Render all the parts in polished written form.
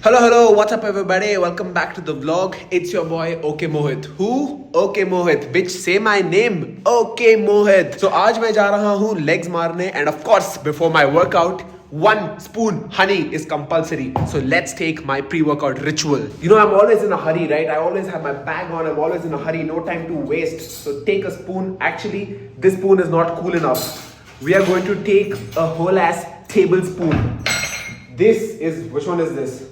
Hello, what's up everybody? Welcome back to the vlog. It's your boy OK Mohit. Who? OK Mohit. Bitch, say my name. OK Mohit. So आज मैं जा रहा हूँ legs मारने and of course before my workout, 1 spoon honey is compulsory. So let's take my pre-workout ritual. You know I'm always in a hurry, right? I always have my bag on. I'm always in a hurry. No time to waste. So take a spoon. Actually, this spoon is not cool enough. We are going to take a whole ass tablespoon. Which one is this?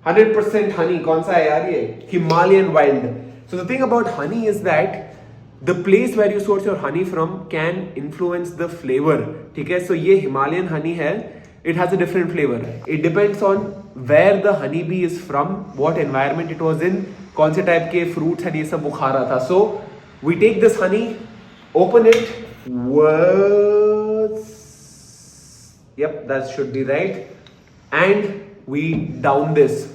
100% honey. कौन सा है यार ये? Himalayan wild. So the thing about honey is that the place where you source your honey from can influence the flavor. ठीक है? So ये Himalayan honey है. It has a different flavor. It depends on where the honeybee is from, what environment it was in, कौन से type के fruits and ये सब वो खा रहा था. So we take this honey, open it. Yep, that should be right. And we down this.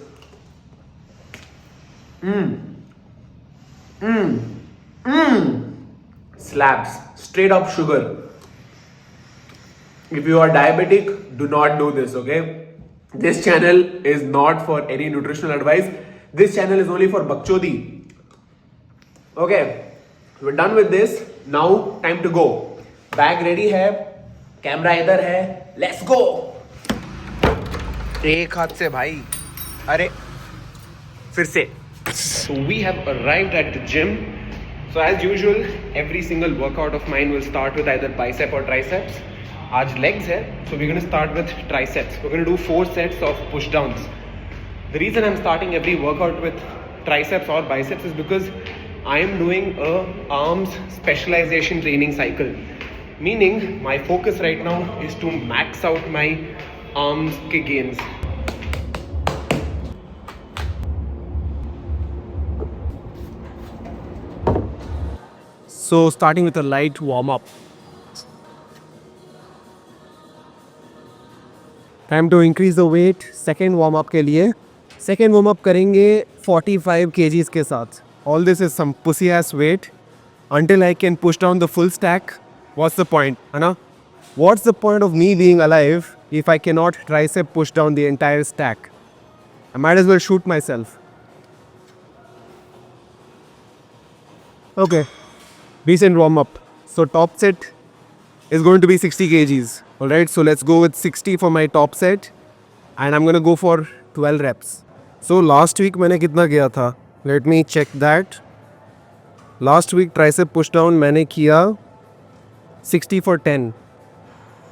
Slaps. Straight up sugar. If you are diabetic, do not do this, okay? This channel is not for any nutritional advice. This channel is only for bakchodi. Okay, we're done with this. Now, time to go. Bag ready hai. Camera idhar hai. Let's go. एक हाथ से भाई. अरे फिर से. So we have arrived at the gym. So as usual, every single workout of mine will start with either bicep or triceps. आज legs है, so we're going to start with triceps. We're going to do 4 sets of push downs. The reason I'm starting every workout with triceps or biceps is because I am doing a arms specialization training cycle. Meaning my focus right now is to max out my arms ke gains. So starting with a light warm up. Time to increase the weight. Second warm up के लिए. Second warm up करेंगे 45 kgs के साथ. All this is some pussy ass weight. Until I can push down the full stack. What's the point? है ना? What's the point of me being alive if I cannot tricep push down the entire stack? I might as well shoot myself. Okay. Decent warm up. So top set is going to be 60 kgs. Alright, so let's go with 60 for my top set. And I'm going to go for 12 reps. So last week मैंने कितना किया था? Let me check that. Last week tricep push down मैंने किया 60 for 10.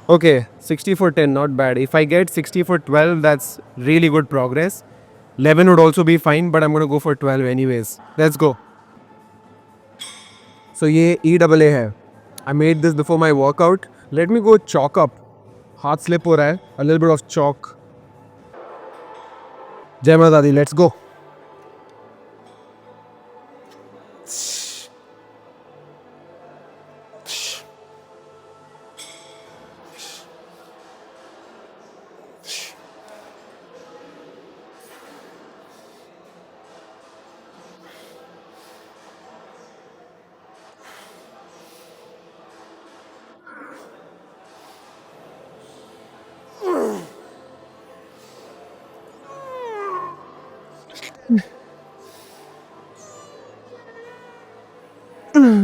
Okay, 60 for 10, not bad. If I get 60 for 12, that's really good progress. 11 would also be fine, but I'm going to go for 12 anyways. Let's go. So ये EAA है. I made this before my workout. Let me go chalk up. हाथ slip हो रहा है. A little bit of chalk. जय माता दी. Let's go.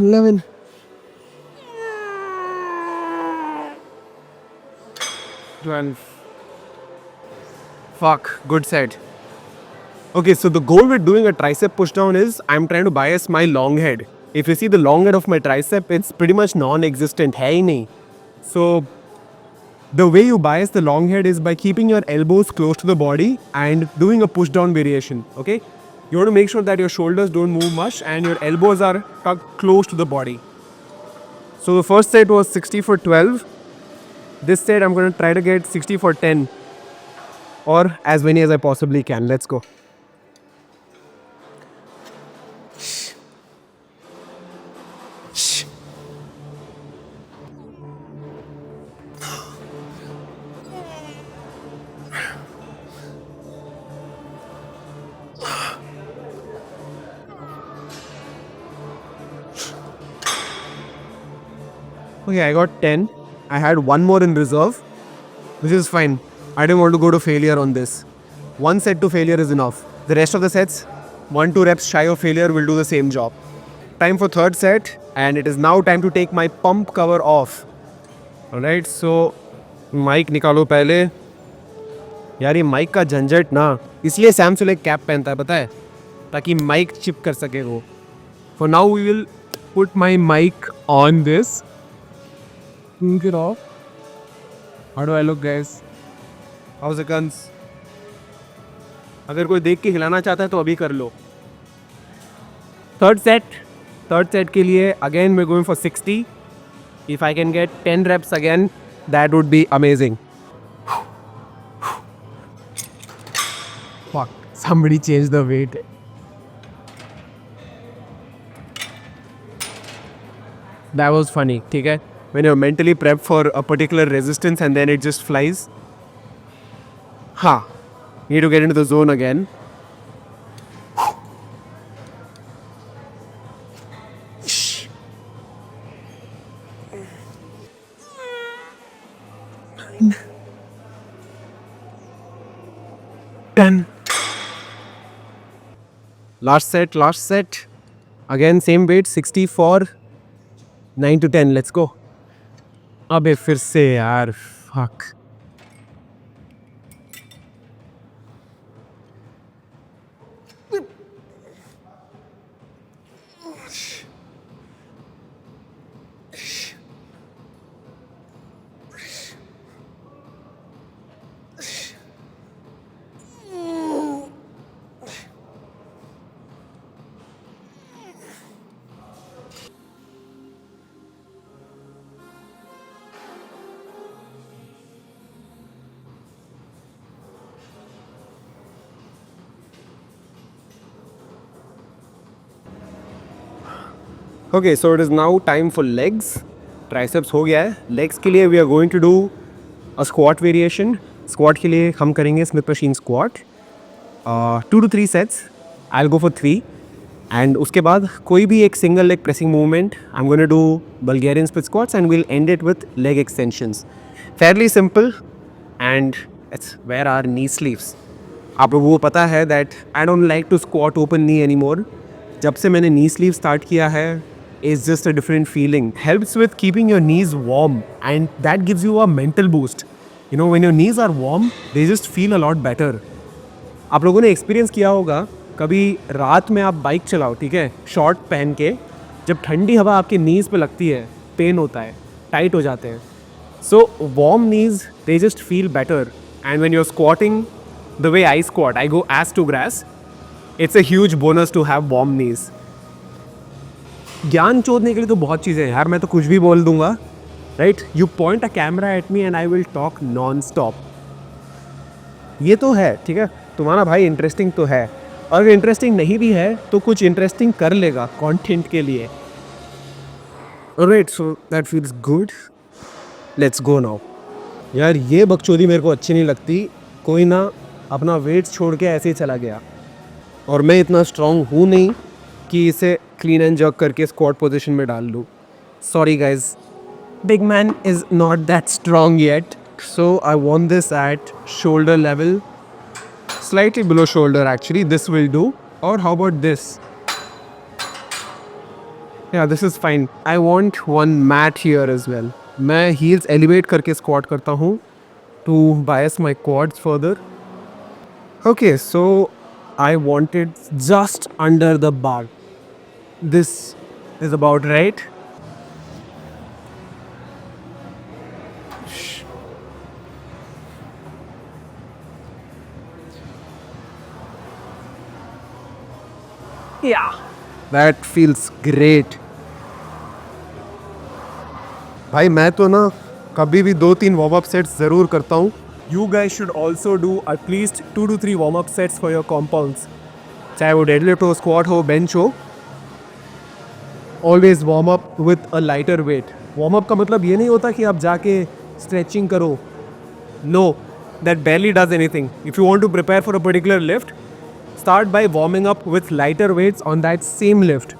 Eleven. Fuck, good set. Okay, so the goal with doing a tricep push down is I'm trying to bias my long head. If you see the long head of my tricep, it's pretty much non-existent. है ही नहीं. So the way you bias the long head is by keeping your elbows close to the body and doing a push down variation. Okay, you want to make sure that your shoulders don't move much and your elbows are tucked close to the body. So the first set was 60 for 12. This set I'm going to try to get 60 for 10 or as many as I possibly can. Let's go. Okay, I got 10. I had one more in reserve, which is fine. I didn't want to go to failure on this. One set to failure is enough. The rest of the sets, 1-2 reps shy of failure will do the same job. Time for third set, and it is now time to take my pump cover off. Alright, so mic निकालो पहले. यार ये mic का झंझट ना, इसलिए Samsung एक cap पहनता है पता है, ताकि माइक चिप कर सके वो. For now we will put my mic on this. Turn it off. How do I look, guys? How's the guns? अगर कोई देख के हिलाना चाहता है तो अभी कर लो. थर्ड सेट के लिए again we're going for 60. If I can get 10 reps again, that would be amazing. Fuck, somebody changed the weight. That was funny, ठीक है? When you're mentally prepped for a particular resistance and then it just flies. Need to get into the zone again. Done. Last set. Again, same weight, 64. 9 to 10, let's go. अबे फिर से यार, fuck. Okay, so it is now time for legs. Triceps हो गया है. Legs के लिए we are going to do a squat variation. Squat के लिए हम करेंगे Smith machine squat. 2 to 3 sets. I'll go for 3. And उसके बाद कोई भी एक single leg pressing movement. I'm going to do Bulgarian split squats and we'll end it with leg extensions. Fairly simple. And it's where our knee sleeves. आप लोगों को पता है that I don't like to squat open knee anymore. जब से मैंने knee sleeve start किया है, is just a different feeling. Helps with keeping your knees warm and that gives you a mental boost. You know, when your knees are warm, they just feel a lot better. आप लोगों ने experience किया होगा कभी रात में आप bike चलाओ, ठीक है, शॉर्ट पहन के, जब ठंडी हवा आपके नीज पे लगती है, पेन होता है, टाइट हो जाते हैं. So warm knees they just feel better. And when you are squatting the way I squat, I go ass to grass, it's a huge bonus to have warm knees. ज्ञान चोदने के लिए तो बहुत चीज़ें हैं यार, मैं तो कुछ भी बोल दूंगा, right? You point a camera at me and I will talk non stop. ये तो है, ठीक है, तुम्हारा भाई इंटरेस्टिंग तो है, और अगर इंटरेस्टिंग नहीं भी है तो कुछ इंटरेस्टिंग कर लेगा कंटेंट के लिए. Right, so that feels good. Let's go now. यार ये बकचोदी मेरे को अच्छी नहीं लगती. कोई ना अपना वेट छोड़ के ऐसे ही चला गया, और मैं इतना स्ट्रांग हूँ नहीं कि इसे क्लीन एंड जर्क करके स्क्वाट पोजीशन में डाल लूँ. Sorry guys, big man is not that strong yet, so I want this at shoulder level, slightly below shoulder actually. This will do. और हाउ अबाउट दिस? या this is fine. I want one mat here as well. मैं heels elevate करके squat करता हूँ to bias my quads further. Okay, so I want it just under the bar. This is about right. Yeah, that feels great. भाई मैं तो ना कभी भी 2-3 वार्म अप सेट्स ज़रूर करता हूँ. You guys should also do at least 2 to 3 warm-up sets for your compounds. चाहे वो deadlift हो, squat हो, bench हो. Always warm up with a lighter weight. Warm up का मतलब ये नहीं होता कि आप जाके stretching करो. No, that barely does anything. If you want to prepare for a particular lift, start by warming up with lighter weights on that same lift.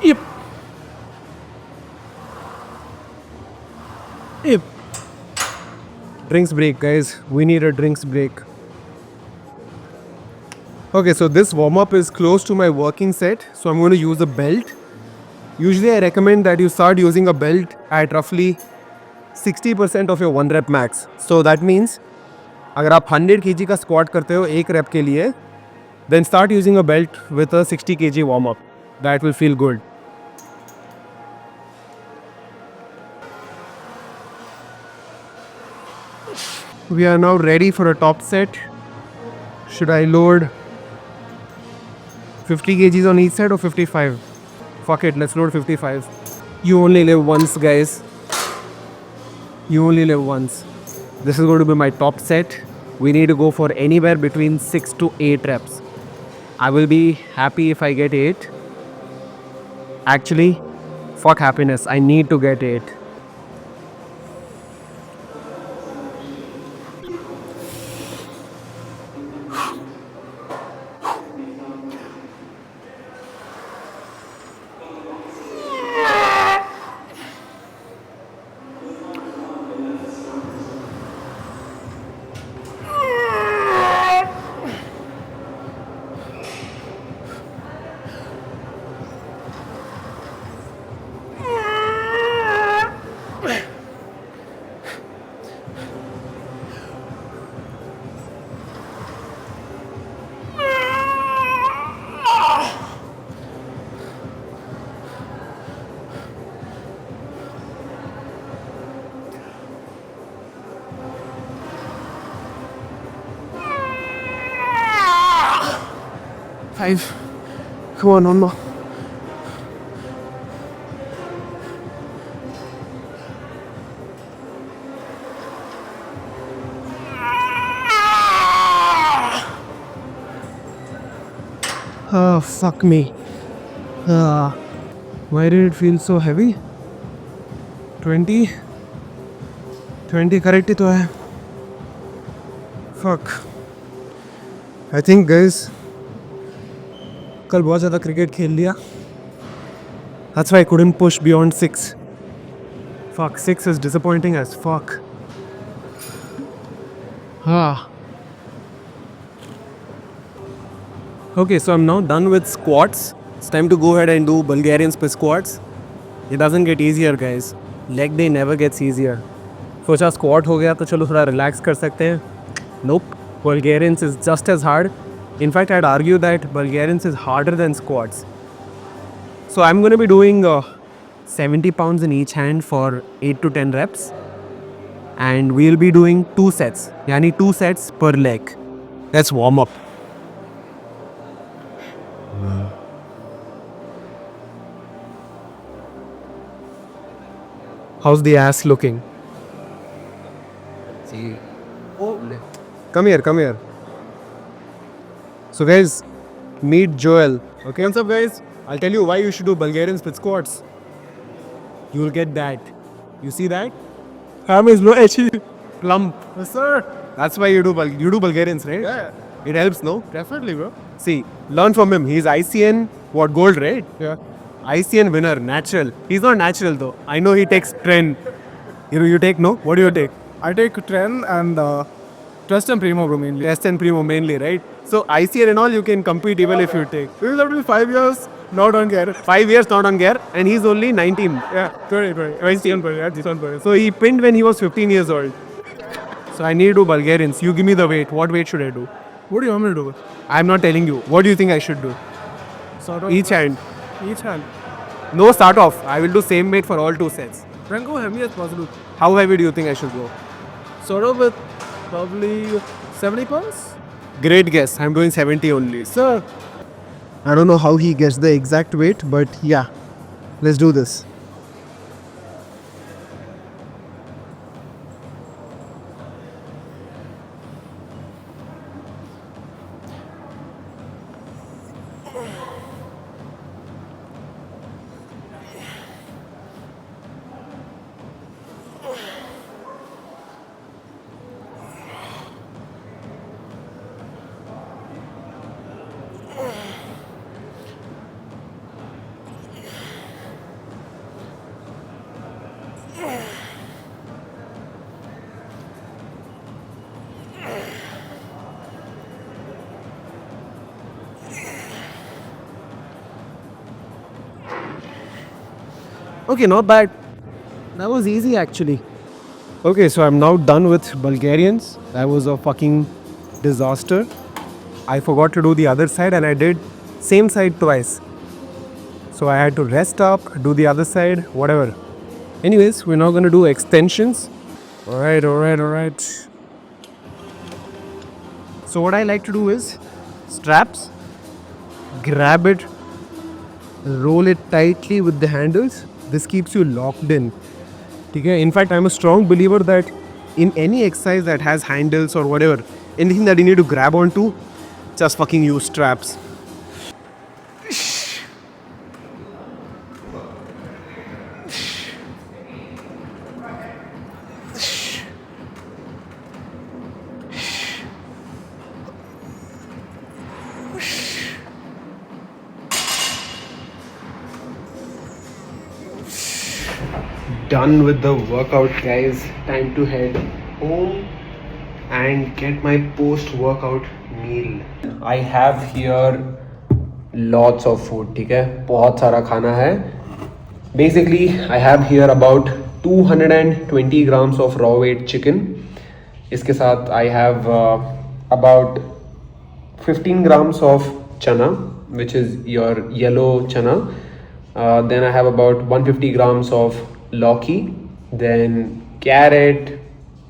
Yep. Yep. Drinks break, guys. We need a drinks break. Okay, so this warm up is close to my working set, so I'm going to use a belt. Usually, I recommend that you start using a belt at roughly 60% of your 1 rep max. So that means अगर आप 100 kg का squat करते हो एक rep के लिए, then start using a belt with a 60 kg warm up. That will feel good. We are now ready for a top set. Should I load 50 kgs on each side or 55? Fuck it, let's load 55. You only live once, guys. You only live once. This is going to be my top set. We need to go for anywhere between 6 to 8 reps. I will be happy if I get 8. Actually, fuck happiness. I need to get 8. Five. Come on, one more. Oh, fuck me. Why did it feel so heavy? 20? 20 correct ही तो है. Fuck. I think, guys, कल बहुत ज़्यादा cricket खेल लिया. That's why I couldn't push beyond 6. Fuck, 6 is disappointing as fuck. Okay, so I'm now done with squats. It's time to go ahead and do Bulgarian split squats. It doesn't get easier, guys. Leg day never gets easier. सोचा squat हो गया तो चलो थोड़ा relax कर सकते हैं. Nope. Bulgarians is just as hard. In fact, I'd argue that Bulgarians is harder than squats. So I'm going to be doing 70 pounds in each hand for 8 to 10 reps. And we'll be doing 2 sets. Yani 2 sets per leg. Let's warm up. How's the ass looking? See. Come here. So guys, meet Joel. Okay, what's up guys? I'll tell you why you should do Bulgarian split squats. You will get that. You see that? Ham is low HE. Plump. Yes, sir. That's why you do Bulgarians, right? Yeah, It helps, no? definitely, bro. See, learn from him. He's ICN, gold, right? Yeah. ICN winner, natural. He's not natural though. I know he takes trend. You take, no? What do you take? I take Tren and Trust and Primo, bro, mainly. Test and Primo mainly, right? So ICN and all you can compete even if you take. We will have to be 5 years, not on gear. 5 years not on gear and he's only 19. Yeah, 20. ICN per, yeah, this one per. So he pinned when he was 15 years old. So I need to do Bulgarians. You give me the weight. What weight should I do? What do you want me to do? I'm not telling you. What do you think I should do? Sort of Each hand. Each hand. No start off. I will do same weight for all 2 sets. Then go heavy as possible. How heavy do you think I should go? Sort of with probably 70 pounds. Great guess. I'm doing 70 only. Sir. I don't know how he gets the exact weight, but yeah, let's do this. Okay, not bad. That was easy actually. Okay, so I'm now done with Bulgarians. That was a fucking disaster. I forgot to do the other side and I did same side twice. So I had to rest up, do the other side, whatever. Anyways, we're now gonna do extensions. Alright. So what I like to do is straps, grab it, roll it tightly with the handles. This keeps you locked in. Okay? In fact, I'm a strong believer that in any exercise that has handles or whatever, anything that you need to grab onto, just fucking use straps. Done with the workout, guys. Time to head home and get my post-workout meal. I have here lots of food. ठीक है, बहुत सारा खाना है. Basically, I have here about 220 grams of raw weight chicken. इसके साथ I have about 15 grams of chana, which is your yellow chana. Then I have about 150 grams of lauki, then carrot,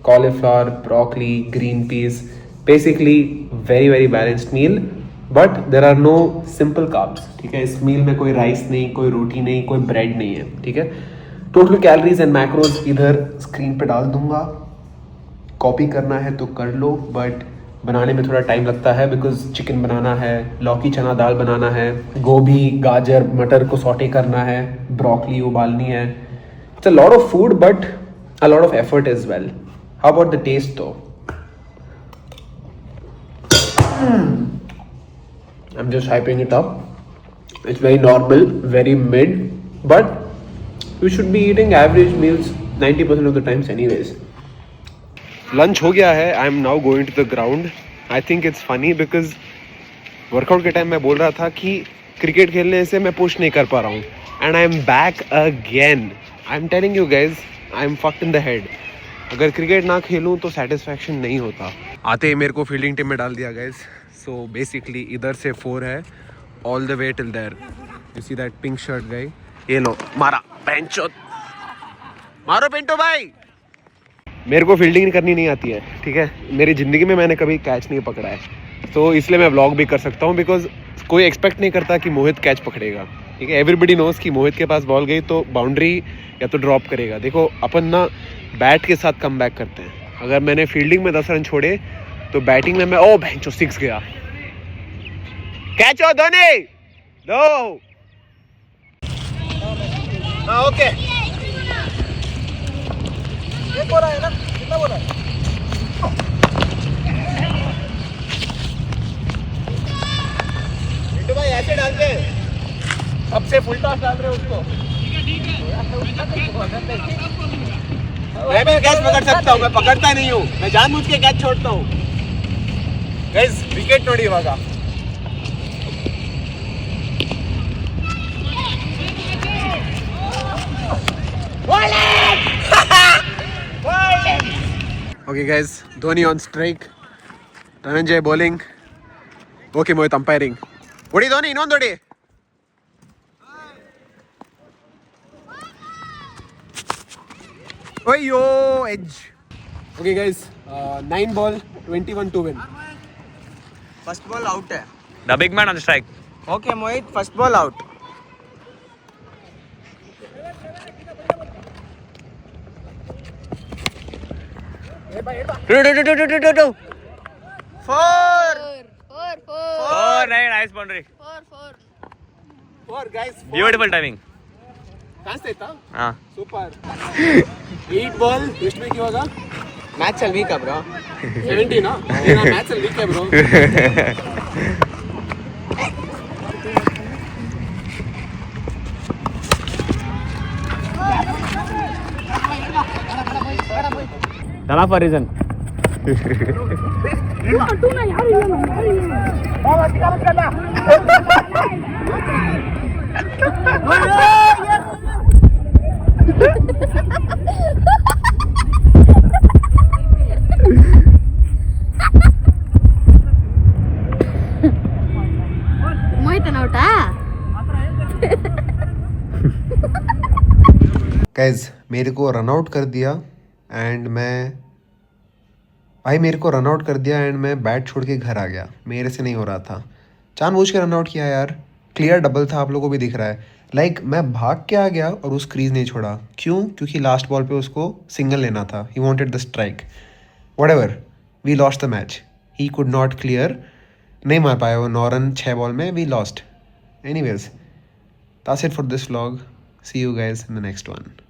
cauliflower, broccoli, green peas. Basically very balanced meal, but there are no simple carbs. ठीक है, इस meal में कोई rice नहीं, कोई रोटी नहीं, कोई bread नहीं है. ठीक है, टोटल कैलोरीज एंड मैक्रोज इधर स्क्रीन पे डाल दूंगा. कॉपी करना है तो कर लो, बट बनाने में थोड़ा टाइम लगता है बिकॉज चिकन बनाना है, लौकी चना दाल बनाना है, गोभी गाजर मटर को सॉटे करना है, ब्रोकली उबालनी है. It's a lot of food, but a lot of effort as well. How about the taste though? I'm just hyping it up. It's very normal, very mid, but you should be eating average meals 90% of the times anyways. Lunch हो गया है. I'm now going to the ground. I think it's funny because workout के time मैं बोल रहा था कि cricket खेलने से मैं पुश नहीं कर पा रहा हूँ. And I'm back again. I'm telling you guys, I'm fucked in the head. अगर क्रिकेट ना खेलूँ तो सेटिस्फैक्शन नहीं होता. आते ही मेरे को फील्डिंग टीम में डाल दिया गाइज. सो बेसिकली इधर से 4 है all the way till there. You see that pink shirt guy. ये लो मारा बेंचो, मारो पिंटो भाई. मेरे को फील्डिंग करनी नहीं आती है. ठीक है, मेरी ज़िंदगी में मैंने कभी कैच नहीं पकड़ा है, तो इसलिए मैं व्लॉग भी कर सकता हूँ. बिकॉज कोई एक्सपेक्ट नहीं करता कि मोहित कैच पकड़ेगा. ठीक है, एवरीबडी नोज कि मोहित के पास बॉल गई तो बाउंड्री या तो ड्रॉप करेगा. देखो अपन ना बैट के साथ कम बैक करते हैं. अगर मैंने फील्डिंग में 10 रन छोड़े तो बैटिंग में मैं ओ बेंचो 6 गया. कैच हो धोनी लो. ओके बोला है ना, कितना बोला है? पिंटू भाई ऐसे डालते हैं, सबसे फुल टॉस डाल रहे हो उसको. मैं भी कैच पकड़ सकता हूँ, मैं पकड़ता नहीं हूँ, मैं जानबूझ के कैच छोड़ता हूँ. गाइस विकेट नोड़ी होगा. Okay guys, Dhoni on strike, Dhananjay bowling, okay Mohit umpiring. Odi Dhoni ಇನ್ನೊಂದು odi. Oyyo edge. Okay guys, 9 ball 21 to win. First ball out है. The big man on strike. Okay Mohit, first ball out. Two. Four. Four, right, nice boundary. Four guys. Beautiful timing. ಕಾಣಿಸ್ತಾ ಇತ್ತಾ? हाँ. Super. 8 ball ಎಷ್ಟು ಬೇಕು ಇವಾಗ? Match ಅಲ್ಲಿ weak bro. 70 ನಾ? Match ಅಲ್ಲಿ weak bro. Enough for reason. Guys मेरे को रन आउट कर दिया एंड मैं बैट छोड़ के घर आ गया. मेरे से नहीं हो रहा था. जानबूझ के रन आउट किया यार. क्लियर डबल था, आप लोगों को भी दिख रहा है. लाइक मैं भाग के आ गया और उस क्रीज नहीं छोड़ा. क्यों? क्योंकि लास्ट बॉल पे उसको सिंगल लेना था. He wanted the strike. Whatever, we lost the match. He could not clear. नहीं मार पाया वो 9 रन 6 बॉल में. We lost. Anyways, that's it for this vlog. See you guys in the next one.